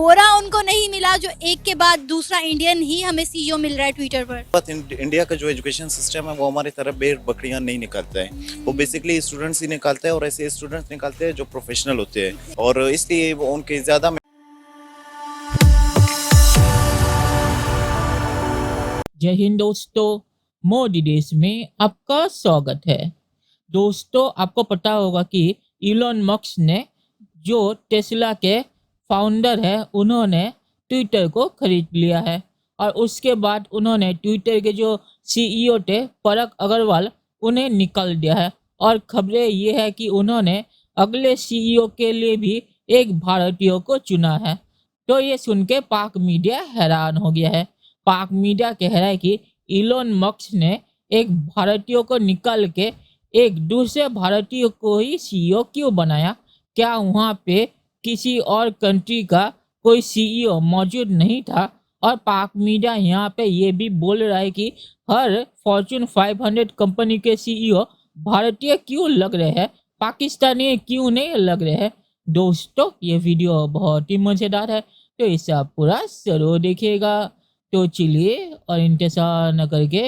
गोरा उनको नहीं मिला जो एक के बाद दूसरा इंडियन ही हमें सीईओ मिल रहा है ट्विटर पर। बात इंडिया का जो एजुकेशन सिस्टम है वो हमारी तरफ भेड़ बकरियां नहीं निकालता है, वो बेसिकली स्टूडेंट्स ही निकालता है और ऐसे स्टूडेंट्स निकालते हैं जो प्रोफेशनल होते हैं और इसलिए वो उनके ज़्यादा। जय हिंद दोस्तों, मोदी देश में आपका स्वागत है। दोस्तों, आपको पता होगा कि इलॉन मस्क ने जो टेस्ला के फाउंडर है उन्होंने ट्विटर को खरीद लिया है और उसके बाद उन्होंने ट्विटर के जो सीईओ थे पराग अग्रवाल उन्हें निकाल दिया है। और खबरें ये है कि उन्होंने अगले सीईओ के लिए भी एक भारतीय को चुना है। तो ये सुन के पाक मीडिया हैरान हो गया है। पाक मीडिया कह रहा है कि इलॉन मस्क ने एक भारतीय को निकाल के एक दूसरे भारतीय को ही सीईओ क्यों बनाया? क्या वहाँ पे किसी और कंट्री का कोई सीईओ मौजूद नहीं था? और पाक मीडिया यहाँ पे ये भी बोल रहा है कि हर फॉर्च्यून 500 कंपनी के सीईओ भारतीय क्यों लग रहे हैं, पाकिस्तानी क्यों नहीं लग रहे हैं। दोस्तों, ये वीडियो बहुत ही मज़ेदार है, तो इसे आप पूरा जरूर देखिएगा। तो चलिए और इंतजार न करके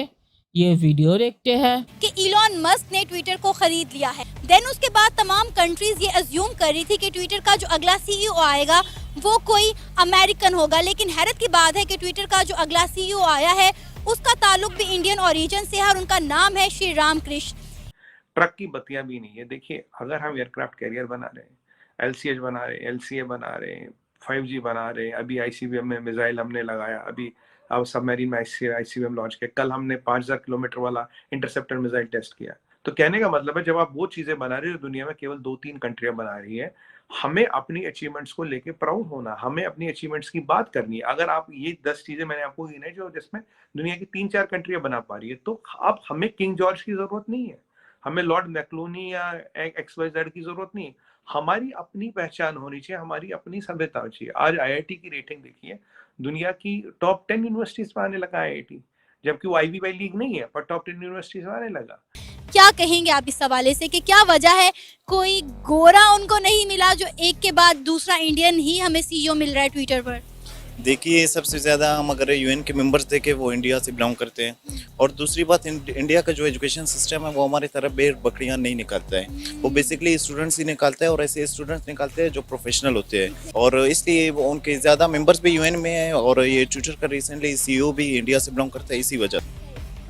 ये वीडियो देखते हैं कि इलॉन मस्क ने ट्विटर को खरीद लिया है। देन उसके बाद तमाम कंट्रीज ये अज्यूम कर रही थी कि ट्विटर का जो अगला सीईओ आएगा वो कोई अमेरिकन होगा, लेकिन हैरत की बात है कि ट्विटर का जो अगला सीईओ आया है उसका ताल्लुक भी इंडियन ओरिजिन से है और उनका नाम है श्री राम कृष्ण। ट्रक की बत्तियां भी नहीं है। देखिए, अगर हम एयरक्राफ्ट कैरियर बना रहे हैं, एलसीएच बना रहे हैं, एलसीए बना रहे हैं, 5G बना रहे हैं, अभी आईसीबीएम में मिसाइल हमने लगाया, अभी अब सबमरीन में आईसीबीएम लॉन्च किया, कल हमने 5000 किलोमीटर वाला इंटरसेप्टर मिसाइल टेस्ट किया। तो कहने का मतलब है, जब आप वो चीजें बना रहे हो, दुनिया में केवल 2-3 कंट्रियां बना रही है। हमें अपनी अचीवमेंट्स को लेके प्राउड होना, हमें अपनी अचीवमेंट्स की बात करनी है। अगर आप ये 10 चीजें मैंने आपको गिनाई जो जिसमें दुनिया की 3-4 कंट्रियां बना पा रही है, तो अब हमें किंग जॉर्ज की जरूरत नहीं है, हमें लॉर्ड मैक्लूनी या XYZ की जरूरत नहीं। हमारी अपनी पहचान होनी चाहिए, हमारी अपनी सभ्यता होनी चाहिए। आज आईआईटी की रेटिंग देखिए, दुनिया की टॉप 10 यूनिवर्सिटीज में आने लगा आईआईटी, जबकि वो आईवी वाई लीग नहीं है, पर टॉप 10 यूनिवर्सिटीज में आने लगा। क्या कहेंगे आप इस हवाले से कि क्या वजह है कोई गोरा उनको नहीं मिला जो एक के बाद दूसरा इंडियन ही हमें सीईओ मिल रहा है ट्विटर पर? देखिए, सबसे ज़्यादा हम अगर यूएन के मेंबर्स देखें वो इंडिया से बिलोंग करते हैं और दूसरी बात इंडिया का जो एजुकेशन सिस्टम है वो हमारी तरफ भेड़ बकरियां नहीं निकालता है, वो बेसिकली स्टूडेंट्स ही निकालता है और ऐसे स्टूडेंट्स निकालते हैं जो प्रोफेशनल होते हैं और इसलिए वो उनके ज़्यादा मेंबर्स भी यूएन में हैं और ये ट्विटर का रिसेंटली सीईओ भी इंडिया से बिलोंग करता है इसी वजह।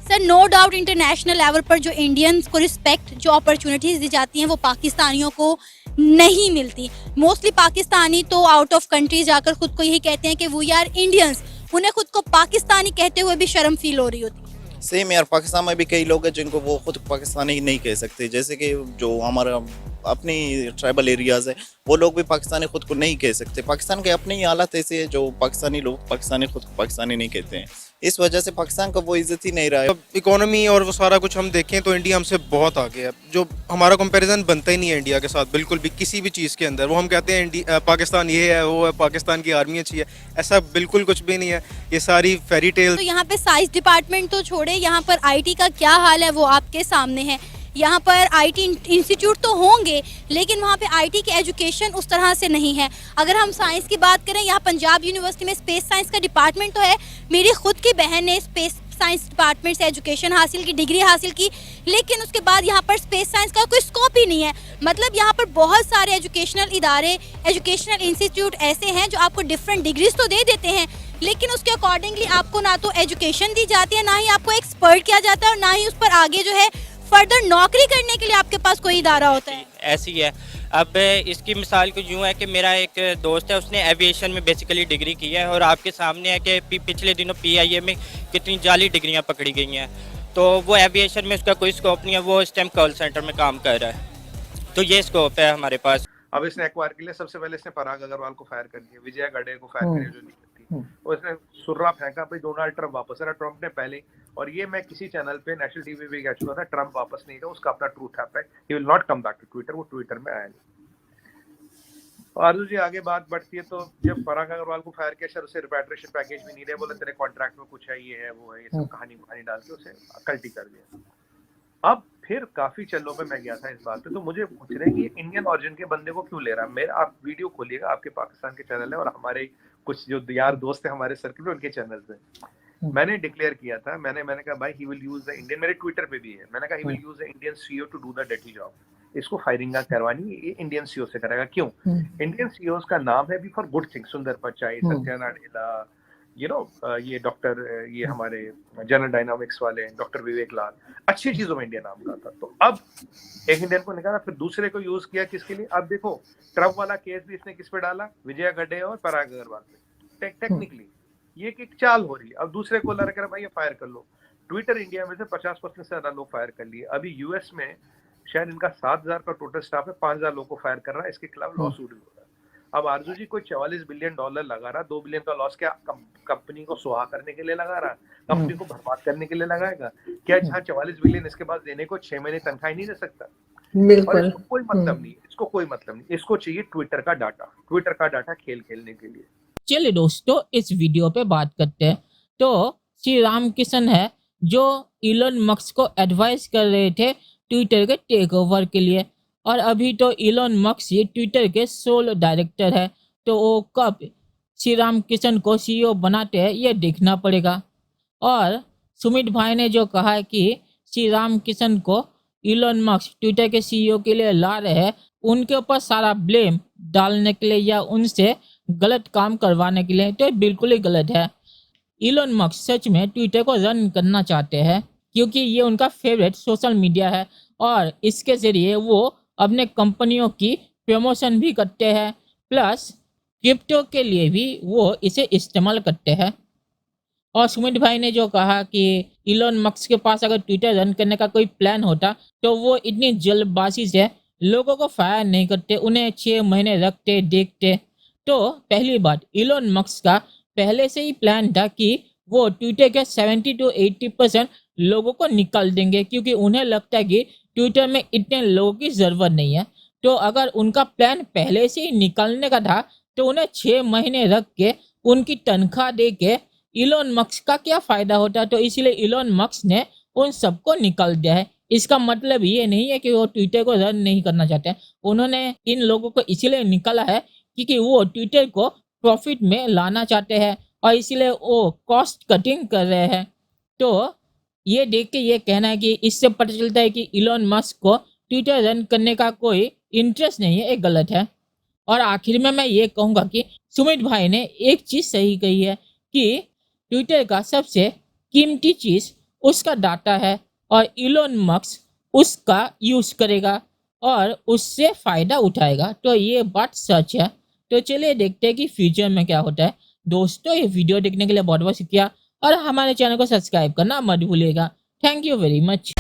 Sir, no doubt international level पर जो इंडियंस को रिस्पेक्ट, जो अपॉर्चुनिटीज दी जाती हैं वो पाकिस्तानियों को नहीं मिलती। मोस्टली पाकिस्तानी तो आउट ऑफ कंट्री जाकर खुद को यही कहते हैं कि वी आर इंडियंस, उन्हें खुद को पाकिस्तानी कहते हुए भी शर्म फील हो रही होती। सेम यार, पाकिस्तान में भी कई लोग हैं जिनको वो खुद पाकिस्तानी नहीं कह सकते, जैसे कि जो हमारा अपनी ट्राइबल एरियाज है वो लोग भी पाकिस्तानी खुद को नहीं कह सकते। पाकिस्तान के अपने ही हालात ऐसे है जो पाकिस्तानी लोग पाकिस्तानी खुद को पाकिस्तानी नहीं कहते हैं, इस वजह से पाकिस्तान का वो इज्जत ही नहीं रहा है। इकोनॉमी और वो सारा कुछ हम देखें तो इंडिया हमसे बहुत आगे है, जो हमारा कंपैरिजन बनता ही नहीं है इंडिया के साथ बिल्कुल भी, किसी भी चीज़ के अंदर। वो हम कहते हैं पाकिस्तान ये है, वो है, पाकिस्तान की आर्मी अच्छी है, ऐसा बिल्कुल कुछ भी नहीं है, ये सारी फेरी टेल। तो यहाँ पे साइंस डिपार्टमेंट तो छोड़े, यहाँ पर आईटी का क्या हाल है वो आपके सामने है। यहाँ पर आईटी इंस्टीट्यूट तो होंगे लेकिन वहाँ पे आईटी की एजुकेशन उस तरह से नहीं है। अगर हम साइंस की बात करें, यहाँ पंजाब यूनिवर्सिटी में स्पेस साइंस का डिपार्टमेंट तो है, मेरी खुद की बहन ने स्पेस साइंस डिपार्टमेंट से एजुकेशन हासिल की, डिग्री हासिल की, लेकिन उसके बाद यहाँ पर स्पेस साइंस का कोई स्कोप ही नहीं है। मतलब यहाँ पर बहुत सारे एजुकेशनल इदारे, एजुकेशनल इंस्टीट्यूट ऐसे हैं जो आपको डिफरेंट डिग्रीज तो दे देते हैं, लेकिन उसके अकॉर्डिंगली आपको ना तो एजुकेशन दी जाती है, ना ही आपको एक्सपर्ट किया जाता है और ना ही उस पर आगे जो है फर्दर नौकरी करने के लिए आपके पास कोई इदारा होता है। ऐसी है। अब इसकी मिसाल कुछ यूँ है कि मेरा एक दोस्त है, उसने एविएशन में बेसिकली डिग्री की है और आपके सामने है कि पिछले दिनों पीआईए में कितनी जाली डिग्रियां पकड़ी गई हैं, तो वो एविएशन में उसका कोई स्कोप नहीं है, वो इस टाइम कॉल सेंटर में काम कर रहा है। तो ये स्कोप है हमारे पास। अब इसने एक्वायर के लिए सबसे पहले इसने पराग अग्रवाल को फायर कर दिया, विजय गडे को फायर कर दिया जो लीडर थी, और इसने सुर्रा फेंका भाई डोनाल्ड ट्रंप वापस आया। ट्रंप ने पहले, और ये मैं किसी चैनल पे नेशनल टीवी पे कह चुका था, ट्रंप वापस नहीं था, उसका अपना ट्रूथ ऐप है, he will not come back to Twitter, वो ट्विटर में आया नहीं। और आरजू जी, आगे बात बढ़ती है तो जब पराग अग्रवाल को फायर किया, सर उसे रिपैट्रिएशन पैकेज भी नहीं रहे, बोले तेरे कॉन्ट्रैक्ट में कुछ है, ये है वो है, ये सब कहानी डाल के उसे कल्टी कर दिया। अब फिर काफी चलो पे मैं गया था इस बात पे, तो मुझे पूछ रहे हैं कि इंडियन ओरिजिन के बंदे को क्यों ले रहा है। मेरा आप वीडियो खोलिएगा, आपके पाकिस्तान के चैनल है और हमारे कुछ जो यार दोस्त है हमारे सर्कल में, उनके चैनल पे मैंने डिक्लेयर किया था, मैंने कहा भाई he will use the Indian, मेरे ट्विटर पे भी है, मैंने कहा he will use the Indian CEO to do the dirty job, इसको फायरिंग ना करवानी, ये इंडियन सीईओ से करेगा। क्यों? इंडियन सीईओज का नाम है भी फॉर गुड थिंग, सुंदर पिचाई, सत्या नाडेला, यू नो, ये डॉक्टर, ये हमारे जनरल डायनामिक्स वाले डॉक्टर विवेक लाल, अच्छी चीजों में इंडिया नाम का था। तो अब एक इंडियन को निकाला, फिर दूसरे को यूज किया किसके लिए? अब देखो ट्रम्प वाला केस भी इसने किस पे डाला? विजया गड्ढे और पराग अग्रवाल पे। टेक्निकली ये एक चाल हो रही है। अब दूसरे को लड़ कर भाई ये फायर कर लो। ट्विटर इंडिया में से 50% से ज्यादा लोग फायर कर लिए। अभी यूएस में शायद इनका 7,000 का टोटल स्टाफ है, 5,000 लोगों को फायर कर रहा है, इसके खिलाफ लॉ सूट हो रहा है। अब आरजू जी कोई $44 बिलियन लगा रहा, 2 बिलियन का लॉस क्या कंपनी को सुहा करने के लिए लगा रहा? कंपनी को बर्बाद करने के लिए लगाएगा क्या? जहाँ 44 बिलियन इसके पास देने को 6 महीने तनख्वाह नहीं दे सकता। और इसको कोई मतलब नहीं, इसको कोई मतलब नहीं, इसको चाहिए ट्विटर का डाटा खेल खेलने के लिए। चलिए दोस्तों, इस वीडियो पे बात करते हैं। तो श्री रामकिशन है जो इलोन मस्क को एडवाइस कर रहे थे ट्विटर के टेक ओवर के लिए, और अभी तो इलोन मस्क ये ट्विटर के सोल डायरेक्टर है, तो वो कब श्री रामकिशन को सीईओ बनाते हैं ये देखना पड़ेगा। और सुमित भाई ने जो कहा है कि श्री रामकिशन को इलोन मस्क ट्विटर के सीईओ के लिए ला रहे हैं, उनके ऊपर सारा ब्लेम डालने के लिए या उनसे गलत काम करवाने के लिए, तो बिल्कुल ही गलत है। इलोन मस्क सच में ट्विटर को रन करना चाहते हैं क्योंकि ये उनका फेवरेट सोशल मीडिया है, और इसके ज़रिए वो अपने कंपनियों की प्रमोशन भी करते हैं, प्लस क्रिप्टो के लिए भी वो इसे इस्तेमाल करते हैं। और सुमित भाई ने जो कहा कि इलोन मस्क के पास अगर ट्विटर रन करने का कोई प्लान होता तो वो इतनी जल्दबाजी से लोगों को फायर नहीं करते, उन्हें 6 महीने रखते देखते। तो पहली बात, इलोन मस्क का पहले से ही प्लान था कि वो ट्विटर के 70 to 80% लोगों को निकाल देंगे, क्योंकि उन्हें लगता है कि ट्विटर में इतने लोगों की ज़रूरत नहीं है। तो अगर उनका प्लान पहले से ही निकालने का था तो उन्हें 6 महीने रख के उनकी तनख्वाह दे के इलोन मस्क का क्या फ़ायदा होता। तो इसीलिए इलोन मस्क ने उन सबको निकाल दिया है। इसका मतलब ये नहीं है कि वो ट्विटर को रन नहीं करना चाहते, उन्होंने इन लोगों को इसीलिए निकाला है क्योंकि वो ट्विटर को प्रॉफिट में लाना चाहते हैं, और इसीलिए वो कॉस्ट कटिंग कर रहे हैं। तो ये देख के ये कहना है कि इससे पता चलता है कि इलोन मस्क को ट्विटर रन करने का कोई इंटरेस्ट नहीं है, ये गलत है। और आखिर में मैं ये कहूँगा कि सुमित भाई ने एक चीज़ सही कही है कि ट्विटर का सबसे कीमती चीज़ उसका डाटा है, और इलोन मस्क उसका यूज़ करेगा और उससे फ़ायदा उठाएगा। तो ये बात सच है। तो चलिए देखते हैं कि फ्यूचर में क्या होता है। दोस्तों, ये वीडियो देखने के लिए बहुत बहुत शुक्रिया, और हमारे चैनल को सब्सक्राइब करना मत भूलिएगा। Thank you very much.